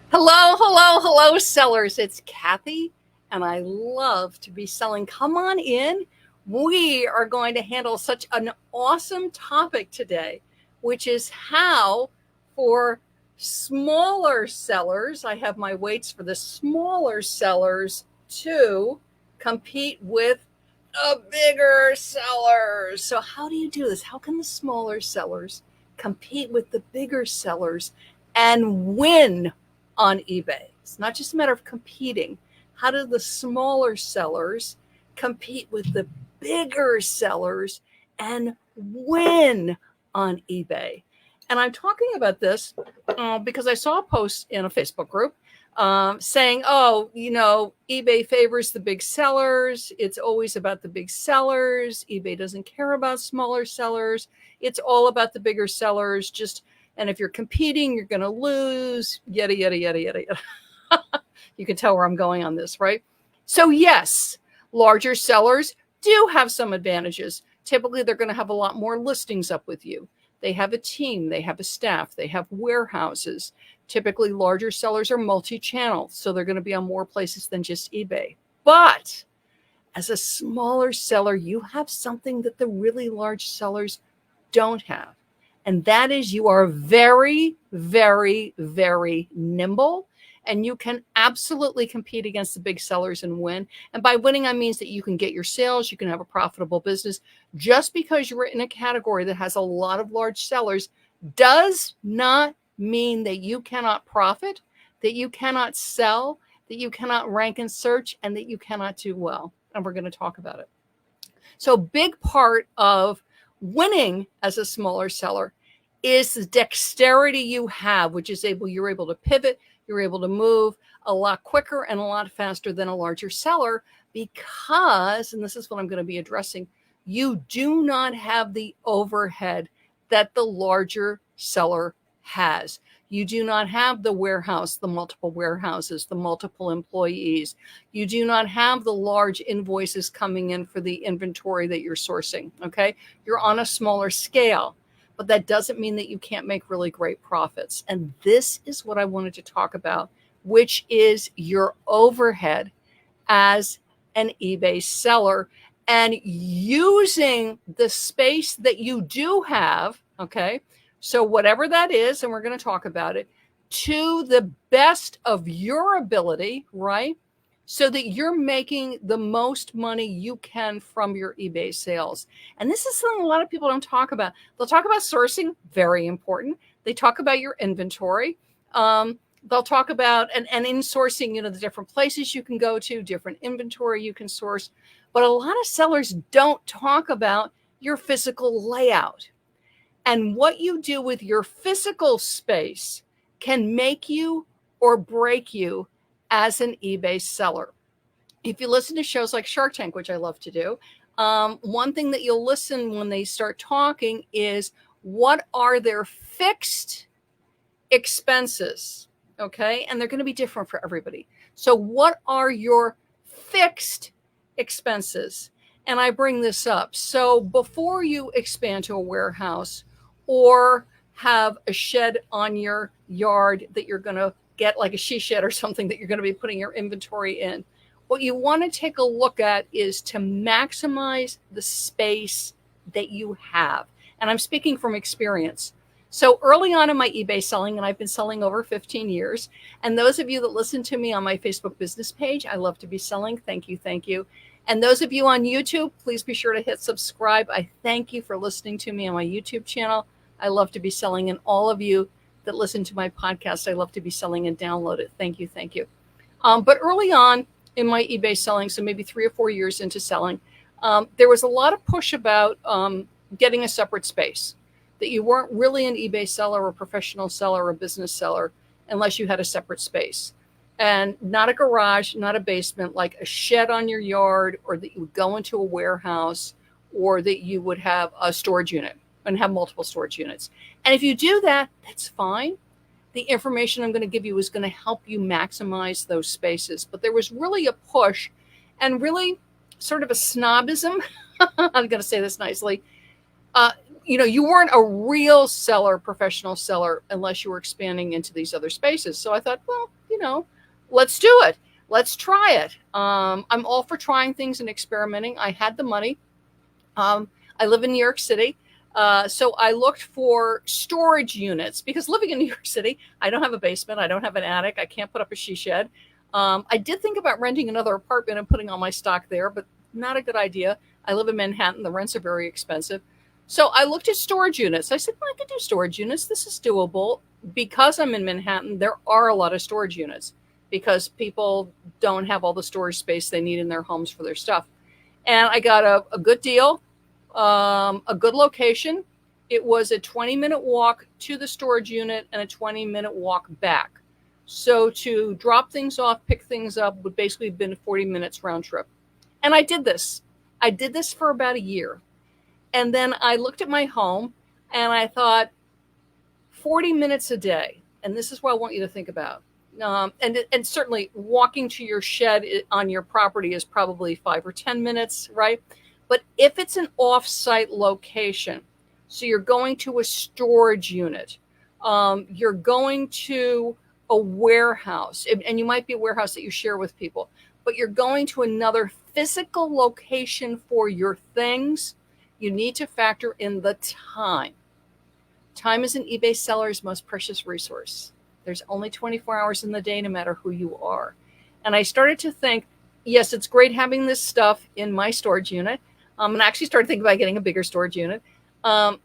Hello, sellers. It's Kathy, and I love to be selling. Come on in. We are going to handle such an awesome topic today, which is how for smaller sellers, I have my weights for the smaller sellers to compete with the bigger sellers. So, how do you do this? How can the smaller sellers compete with the bigger sellers and win on eBay? It's not just a matter of competing. How do the smaller sellers compete with the bigger sellers and win on eBay? And I'm talking about this because I saw a post in a Facebook group saying, oh, eBay favors the big sellers. It's always about the big sellers. eBay doesn't care about smaller sellers. It's all about the bigger sellers. And if you're competing, you're going to lose, yada, yada, yada, yada, yada. You can tell where I'm going on this, right? So yes, larger sellers do have some advantages. Typically, they're going to have a lot more listings up with you. They have a team, they have a staff, they have warehouses. Typically, larger sellers are multi-channel, so they're going to be on more places than just eBay. But as a smaller seller, you have something that the really large sellers don't have. And that is you are very, very, very nimble, and you can absolutely compete against the big sellers and win. And by winning, I mean that you can get your sales, you can have a profitable business. Just because you're in a category that has a lot of large sellers does not mean that you cannot profit, that you cannot sell, that you cannot rank and search, and that you cannot do well. And we're going to talk about it. So a big part of winning as a smaller seller is the dexterity you have, which is you're able to pivot, you're able to move a lot quicker and a lot faster than a larger seller because, and this is what I'm going to be addressing, you do not have the overhead that the larger seller has. You do not have the warehouse, the multiple warehouses, the multiple employees. You do not have the large invoices coming in for the inventory that you're sourcing, okay? You're on a smaller scale, but that doesn't mean that you can't make really great profits. And this is what I wanted to talk about, which is your overhead as an eBay seller and using the space that you do have, okay? So whatever that is, and we're going to talk about it, to the best of your ability, right? So that you're making the most money you can from your eBay sales. And this is something a lot of people don't talk about. They'll talk about sourcing, very important. They talk about your inventory. They'll talk about, and in sourcing, the different places you can go to, different inventory you can source. But a lot of sellers don't talk about your physical layout. And what you do with your physical space can make you or break you as an eBay seller. If you listen to shows like Shark Tank, which I love to do, one thing that you'll listen when they start talking is what are their fixed expenses, okay? And they're going to be different for everybody. So what are your fixed expenses? And I bring this up. So before you expand to a warehouse or have a shed on your yard that you're going to get, like a she shed or something that you're going to be putting your inventory in, what you want to take a look at is to maximize the space that you have. And I'm speaking from experience. So early on in my eBay selling, and I've been selling over 15 years, and those of you that listen to me on my Facebook business page, I love to be selling. Thank you, thank you. And those of you on YouTube, please be sure to hit subscribe. I thank you for listening to me on my YouTube channel. I love to be selling. And all of you that listen to my podcast, I love to be selling and download it. Thank you, thank you. But early on in my eBay selling, so maybe 3 or 4 years into selling, there was a lot of push about getting a separate space, that you weren't really an eBay seller or professional seller or business seller unless you had a separate space. And not a garage, not a basement, like a shed on your yard, or that you would go into a warehouse, or that you would have a storage unit and have multiple storage units. And if you do that, that's fine. The information I'm going to give you is going to help you maximize those spaces. But there was really a push and really sort of a snobism. I'm going to say this nicely. You weren't a real seller, professional seller, unless you were expanding into these other spaces. So I thought, well, let's do it. Let's try it. I'm all for trying things and experimenting. I had the money. I live in New York City. So I looked for storage units because living in New York City, I don't have a basement. I don't have an attic. I can't put up a she shed. I did think about renting another apartment and putting all my stock there, but not a good idea. I live in Manhattan. The rents are very expensive. So I looked at storage units. I said, well, I could do storage units. This is doable. Because I'm in Manhattan, there are a lot of storage units because people don't have all the storage space they need in their homes for their stuff. And I got a good deal, a good location. It was a 20-minute walk to the storage unit and a 20-minute walk back. So to drop things off, pick things up would basically have been 40 minutes round trip. And I did this. I did this for about a year. And then I looked at my home and I thought, 40 minutes a day. And this is what I want you to think about. And certainly walking to your shed on your property is probably 5 or 10 minutes, right? But if it's an off-site location, so you're going to a storage unit, you're going to a warehouse, and you might be a warehouse that you share with people, but you're going to another physical location for your things, you need to factor in the time. Time is an eBay seller's most precious resource. There's only 24 hours in the day, no matter who you are. And I started to think, yes, it's great having this stuff in my storage unit. And I actually started thinking about getting a bigger storage unit. But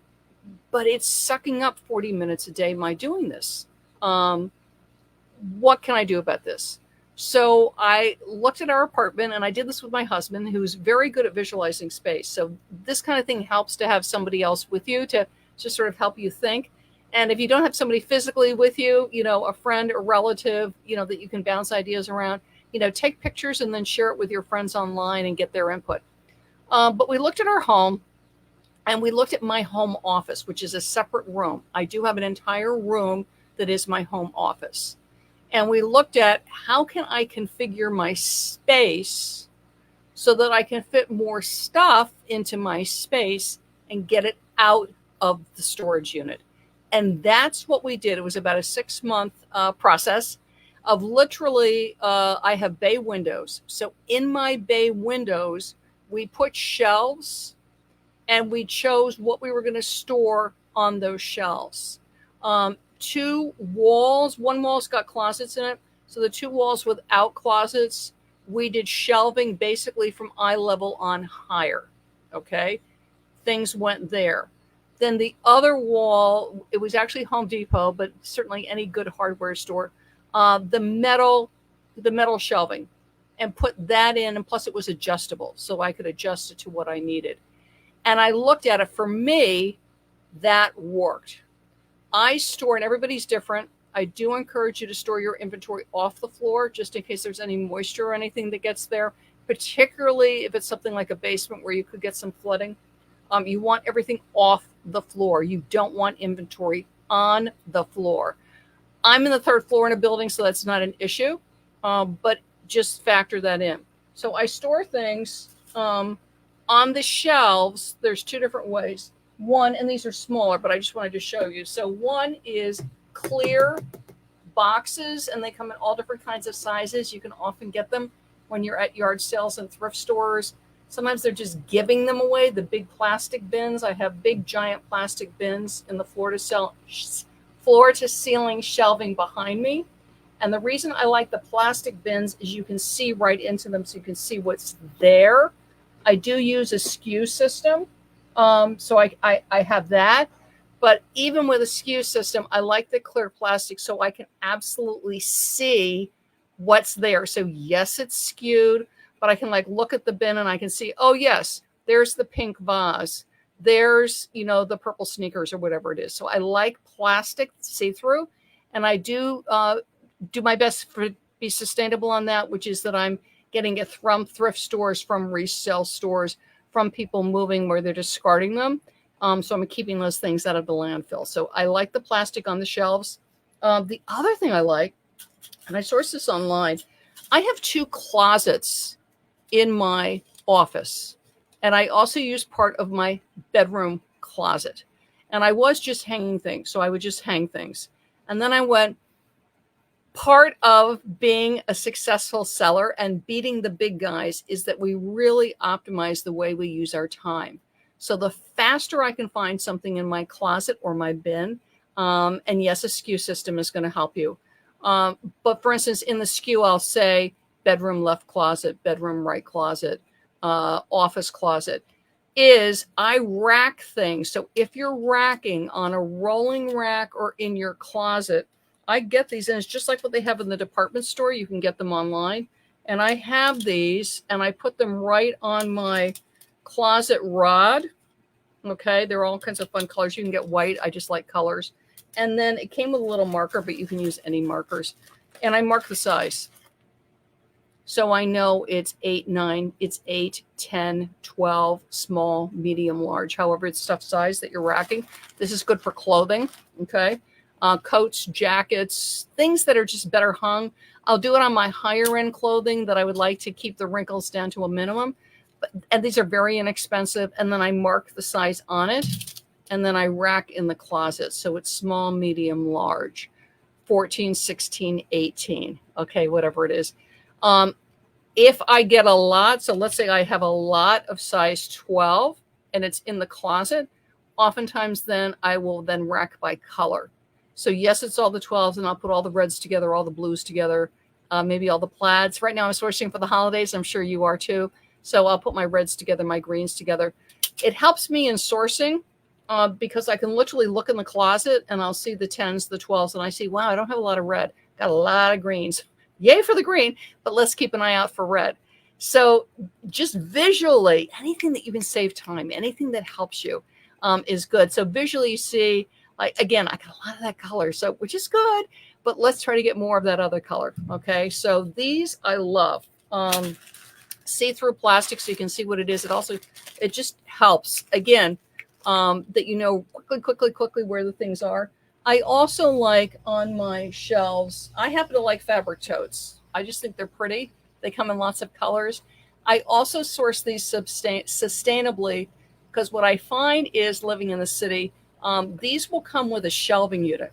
it's sucking up 40 minutes a day, my doing this. What can I do about this? So I looked at our apartment, and I did this with my husband, who's very good at visualizing space. So this kind of thing helps to have somebody else with you to sort of help you think. And if you don't have somebody physically with you, a friend or relative, that you can bounce ideas around, take pictures and then share it with your friends online and get their input. But we looked at our home and we looked at my home office, which is a separate room. I do have an entire room that is my home office. And we looked at how can I configure my space so that I can fit more stuff into my space and get it out of the storage unit. And that's what we did. It was about a 6-month process of literally, I have bay windows. So in my bay windows, we put shelves and we chose what we were going to store on those shelves. 2 walls, one wall's got closets in it. So the 2 walls without closets, we did shelving basically from eye level on higher. Okay. Things went there. Then the other wall, it was actually Home Depot, but certainly any good hardware store, the metal shelving, and put that in. And plus it was adjustable, so I could adjust it to what I needed. And I looked at it. For me, that worked. I store, and everybody's different. I do encourage you to store your inventory off the floor, just in case there's any moisture or anything that gets there, particularly if it's something like a basement where you could get some flooding. You want everything off the floor. You don't want inventory on the floor. I'm in the 3rd floor in a building, so that's not an issue, but just factor that in. So I store things on the shelves. There's 2 different ways. One, and these are smaller, but I just wanted to show you. So one is clear boxes, and they come in all different kinds of sizes. You can often get them when you're at yard sales and thrift stores. Sometimes they're just giving them away, the big plastic bins. I have big, giant plastic bins in the floor to ceiling shelving behind me. And the reason I like the plastic bins is you can see right into them, so you can see what's there. I do use a SKU system, so I have that. But even with a SKU system, I like the clear plastic so I can absolutely see what's there. So yes, it's skewed, but I can look at the bin and I can see, oh yes, there's the pink vase. There's, the purple sneakers or whatever it is. So I like plastic see-through, and I do my best to be sustainable on that, which is that I'm getting it from thrift stores, from resale stores, from people moving where they're discarding them. So I'm keeping those things out of the landfill. So I like the plastic on the shelves. The other thing I like, and I sourced this online, I have 2 closets in my office. And I also use part of my bedroom closet. And I was just hanging things. So I would just hang things. And then I went, Part of being a successful seller and beating the big guys is that we really optimize the way we use our time. So the faster I can find something in my closet or my bin, and yes, a SKU system is going to help you. But for instance, in the SKU, I'll say bedroom left closet, bedroom right closet, office closet. Is I rack things. So if you're racking on a rolling rack or in your closet, I get these, and it's just like what they have in the department store. You can get them online. And I have these, and I put them right on my closet rod. Okay, they're all kinds of fun colors. You can get white. I just like colors. And then it came with a little marker, but you can use any markers. And I mark the size. So I know it's 8, 9, it's 8, 10, 12, small, medium, large, however it's stuff size that you're racking. This is good for clothing, okay? Coats, jackets, things that are just better hung. I'll do it on my higher end clothing that I would like to keep the wrinkles down to a minimum. And these are very inexpensive. And then I mark the size on it. And then I rack in the closet. So it's small, medium, large, 14, 16, 18. Okay, whatever it is. If I get a lot, so let's say I have a lot of size 12 and it's in the closet, oftentimes then I will then rack by color. So yes, it's all the 12s, and I'll put all the reds together, all the blues together, maybe all the plaids. Right now I'm sourcing for the holidays. I'm sure you are too. So I'll put my reds together, my greens together. It helps me in sourcing because I can literally look in the closet and I'll see the 10s, the 12s, and I see, wow, I don't have a lot of red. Got a lot of greens. Yay for the green, but let's keep an eye out for red. So just visually, anything that you can save time, anything that helps you is good. So visually you see, like, again, I got a lot of that color, so which is good, but let's try to get more of that other color. Okay, so these I love. See-through plastic, so you can see what it is. It just helps, again, that you know quickly where the things are. I also like on my shelves, I happen to like fabric totes. I just think they're pretty. They come in lots of colors. I also source these sustainably because what I find is living in the city, these will come with a shelving unit.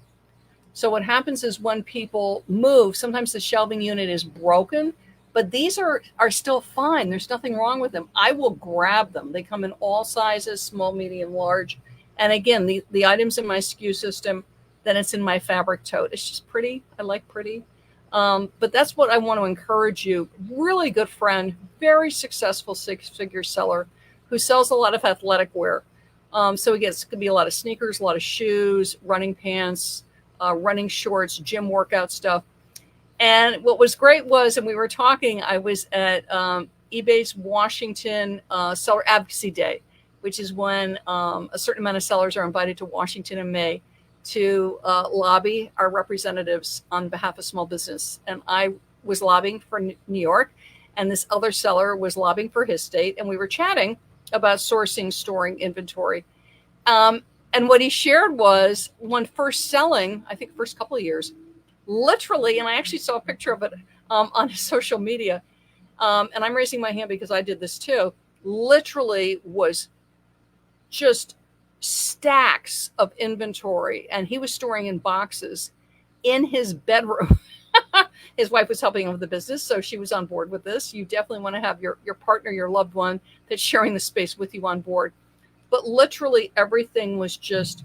So what happens is when people move, sometimes the shelving unit is broken, but these are still fine. There's nothing wrong with them. I will grab them. They come in all sizes, small, medium, large. And again, the items in my SKU system, then it's in my fabric tote. It's just pretty. I like pretty. But that's what I want to encourage you. Really good friend, very successful six-figure seller who sells a lot of athletic wear. So again, it's going to be a lot of sneakers, a lot of shoes, running pants, running shorts, gym workout stuff. And what was great was, and we were talking, I was at eBay's Washington Seller Advocacy Day, which is when a certain amount of sellers are invited to Washington in May to lobby our representatives on behalf of small business. And I was lobbying for New York, and this other seller was lobbying for his state. And we were chatting about sourcing, storing, inventory. And what he shared was when first selling, I think first couple of years, literally, and I actually saw a picture of it on his social media, and I'm raising my hand because I did this too, literally was just stacks of inventory, and he was storing in boxes in his bedroom. His wife was helping him with the business, so she was on board with this. You definitely want to have your partner, your loved one that's sharing the space with you on board. But literally everything was just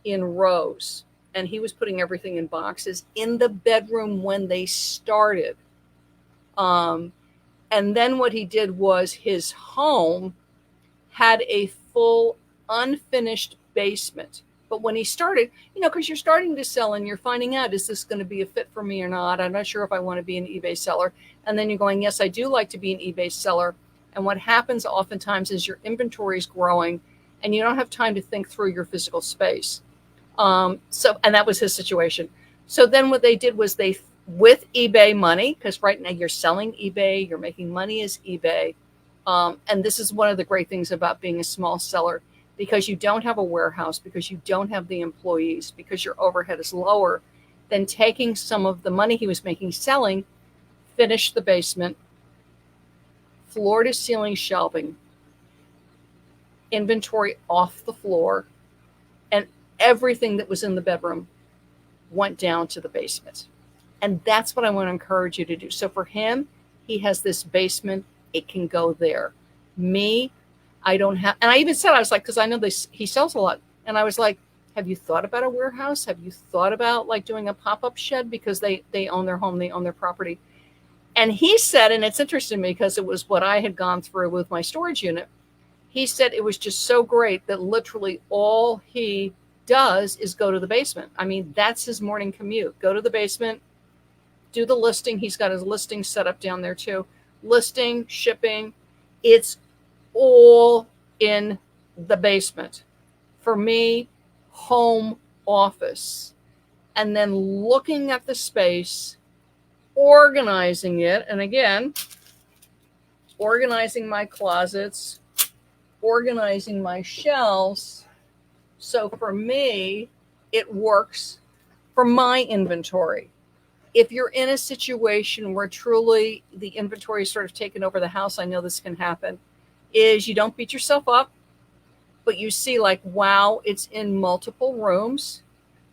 in rows, and he was putting everything in boxes in the bedroom when they started. And then what he did was his home had a full unfinished basement. But when he started, because you're starting to sell and you're finding out, is this going to be a fit for me or not? I'm not sure if I want to be an eBay seller. And then you're going, yes, I do like to be an eBay seller. And what happens oftentimes is your inventory is growing and you don't have time to think through your physical space. And that was his situation. So then what they did was with eBay money, because right now you're selling eBay, you're making money as eBay. And this is one of the great things about being a small seller, because you don't have a warehouse, because you don't have the employees, because your overhead is lower, than taking some of the money he was making selling, finish the basement, floor to ceiling shelving, inventory off the floor, and everything that was in the bedroom went down to the basement. And that's what I want to encourage you to do. So for him, he has this basement, it can go there. Me, I don't have, and I even said, I was like, because I know this, he sells a lot. And I was like, have you thought about a warehouse? Have you thought about like doing a pop-up shed? Because they own their home, they own their property. And he said, and it's interesting to me because it was what I had gone through with my storage unit. He said it was just so great that literally all he does is go to the basement. I mean, that's his morning commute. Go to the basement, do the listing. He's got his listing set up down there too. Listing, shipping, it's all in the basement. For me, home office. And then looking at the space, organizing it. And again, organizing my closets, organizing my shelves. So for me, it works for my inventory. If you're in a situation where truly the inventory is sort of taken over the house, I know this can happen, is you don't beat yourself up, but you see like, wow, it's in multiple rooms.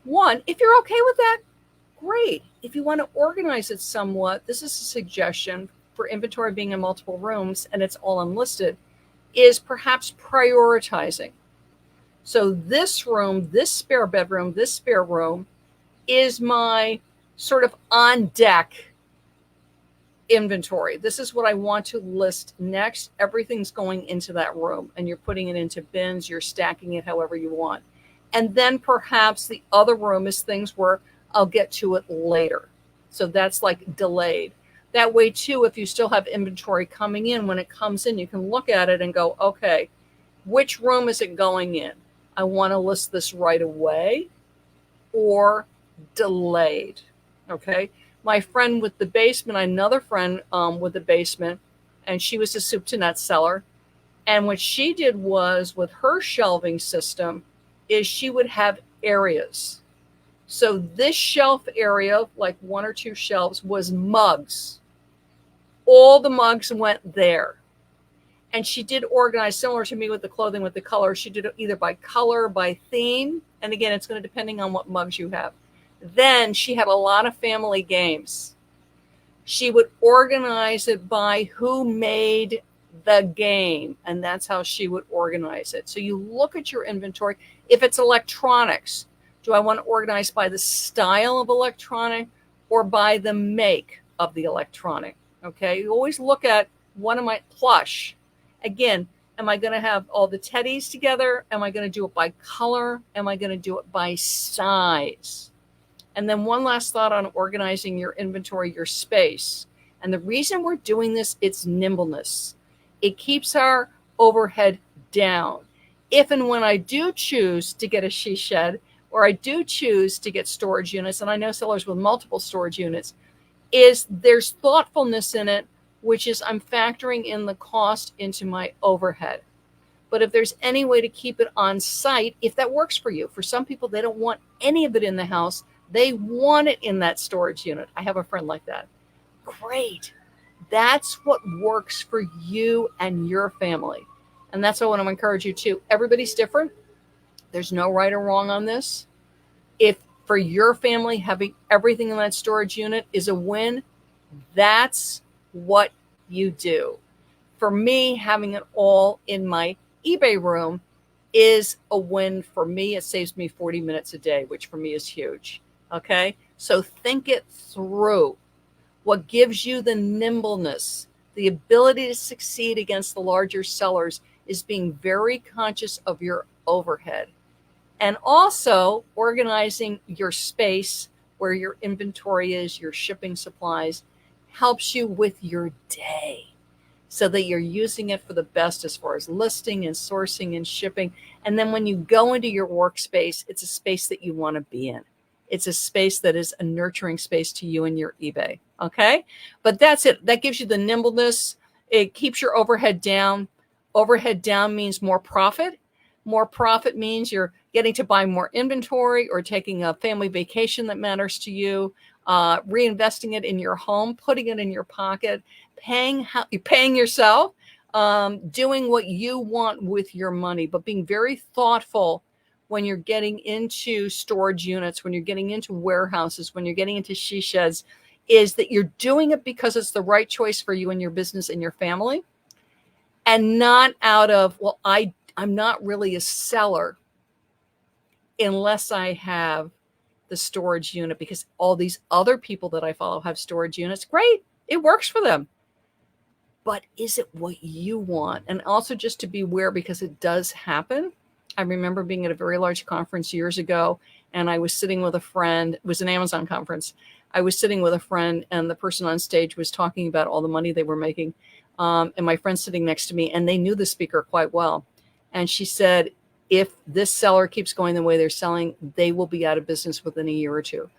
One, if you're okay with that, great. If you want to organize it somewhat, this is a suggestion for inventory being in multiple rooms and it's all unlisted, is perhaps prioritizing. So this room, this spare bedroom, this spare room is my sort of on deck inventory. This is what I want to list next. Everything's going into that room and you're putting it into bins, you're stacking it however you want. And then perhaps the other room is things where I'll get to it later. So that's like delayed. That way too, if you still have inventory coming in, when it comes in, you can look at it and go, okay, which room is it going in? I want to list this right away or delayed. Okay. My friend with the basement, another friend with the basement, and she was a soup to nuts seller. And what she did was with her shelving system is she would have areas. So this shelf area, like one or two shelves, was mugs. All the mugs went there. And she did organize similar to me with the clothing, with the color. She did it either by color, by theme. And again, it's going to depending on what mugs you have. Then she had a lot of family games. She would organize it by who made the game. And that's how she would organize it. So you look at your inventory. If it's electronics, do I want to organize by the style of electronic or by the make of the electronic? Okay. You always look at one of my plush. Again, am I going to have all the teddies together? Am I going to do it by color? Am I going to do it by size? And then one last thought on organizing your inventory, your space. And the reason we're doing this, it's nimbleness. It keeps our overhead down. If and when I do choose to get a she shed, or I do choose to get storage units, and I know sellers with multiple storage units, is there's thoughtfulness in it, which is I'm factoring in the cost into my overhead. But if there's any way to keep it on site, if that works for you, for some people, they don't want any of it in the house. They want it in that storage unit. I have a friend like that. Great. That's what works for you and your family. And that's what I want to encourage you to. Everybody's different. There's no right or wrong on this. If for your family, having everything in that storage unit is a win, that's what you do. For me, having it all in my eBay room is a win for me. It saves me 40 minutes a day, which for me is huge. Okay. So think it through. What gives you the nimbleness, the ability to succeed against the larger sellers is being very conscious of your overhead and also organizing your space where your inventory is, your shipping supplies helps you with your day so that you're using it for the best as far as listing and sourcing and shipping. And then when you go into your workspace, it's a space that you want to be in. It's a space that is a nurturing space to you and your eBay. Okay. But that's it. That gives you the nimbleness. It keeps your overhead down. Overhead down means more profit. More profit means you're getting to buy more inventory or taking a family vacation that matters to you, reinvesting it in your home, putting it in your pocket, paying yourself, doing what you want with your money, but being very thoughtful when you're getting into storage units, when you're getting into warehouses, when you're getting into she sheds, is that you're doing it because it's the right choice for you and your business and your family, and not out of, well, I'm not really a seller unless I have the storage unit, because all these other people that I follow have storage units. Great. It works for them. But is it what you want? And also just to be aware, because it does happen. I remember being at a very large conference years ago, and I was sitting with a friend. It was an Amazon conference. I was sitting with a friend, and the person on stage was talking about all the money they were making. And my friend sitting next to me, and they knew the speaker quite well. And she said, if this seller keeps going the way they're selling, they will be out of business within a year or two.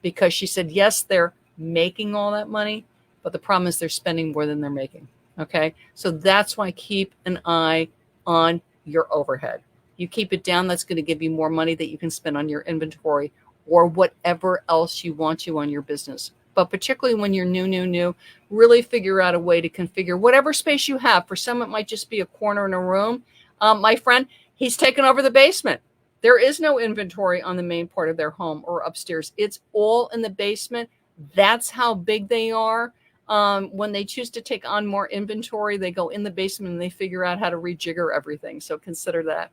Because she said, yes, they're making all that money, but the problem is they're spending more than they're making. Okay. So that's why keep an eye on your overhead. You keep it down, that's going to give you more money that you can spend on your inventory or whatever else you want to on your business. But particularly when you're new, really figure out a way to configure whatever space you have. For some, it might just be a corner in a room. My friend, he's taken over the basement. There is no inventory on the main part of their home or upstairs. It's all in the basement. That's how big they are. When they choose to take on more inventory, they go in the basement and they figure out how to rejigger everything. So consider that.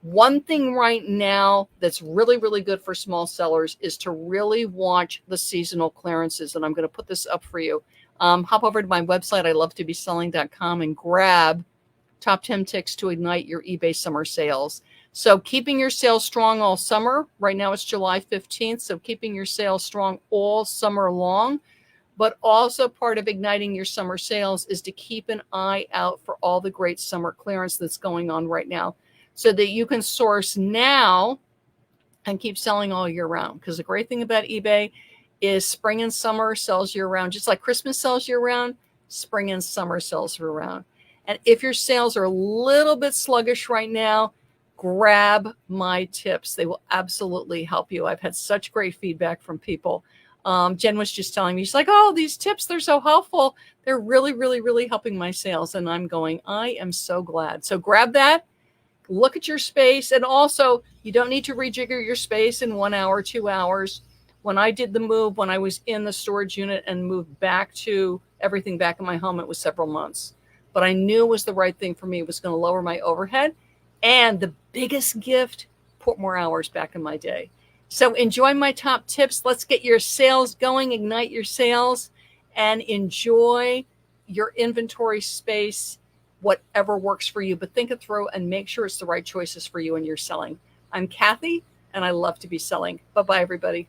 One thing right now that's really, really good for small sellers is to really watch the seasonal clearances. And I'm going to put this up for you. Hop over to my website, ilovetobeselling.com, and grab top 10 ticks to ignite your eBay summer sales. So keeping your sales strong all summer. Right now it's July 15th. So keeping your sales strong all summer long. But also part of igniting your summer sales is to keep an eye out for all the great summer clearance that's going on right now, so that you can source now and keep selling all year round. Because the great thing about eBay is spring and summer sells year round. Just like Christmas sells year round, spring and summer sells year round. And if your sales are a little bit sluggish right now, grab my tips. They will absolutely help you. I've had such great feedback from people. Jen was just telling me, she's like, oh, these tips, they're so helpful. They're really, really, really helping my sales. And I'm going, I am so glad. So grab that, look at your space. And also, you don't need to rejigger your space in 1 hour, 2 hours. When I did the move, when I was in the storage unit and moved back to everything back in my home, it was several months. But I knew it was the right thing for me. It was going to lower my overhead. And the biggest gift, put more hours back in my day. So enjoy my top tips. Let's get your sales going, ignite your sales, and enjoy your inventory space, whatever works for you. But think it through and make sure it's the right choices for you and your selling. I'm Kathy, and I love to be selling. Bye-bye, everybody.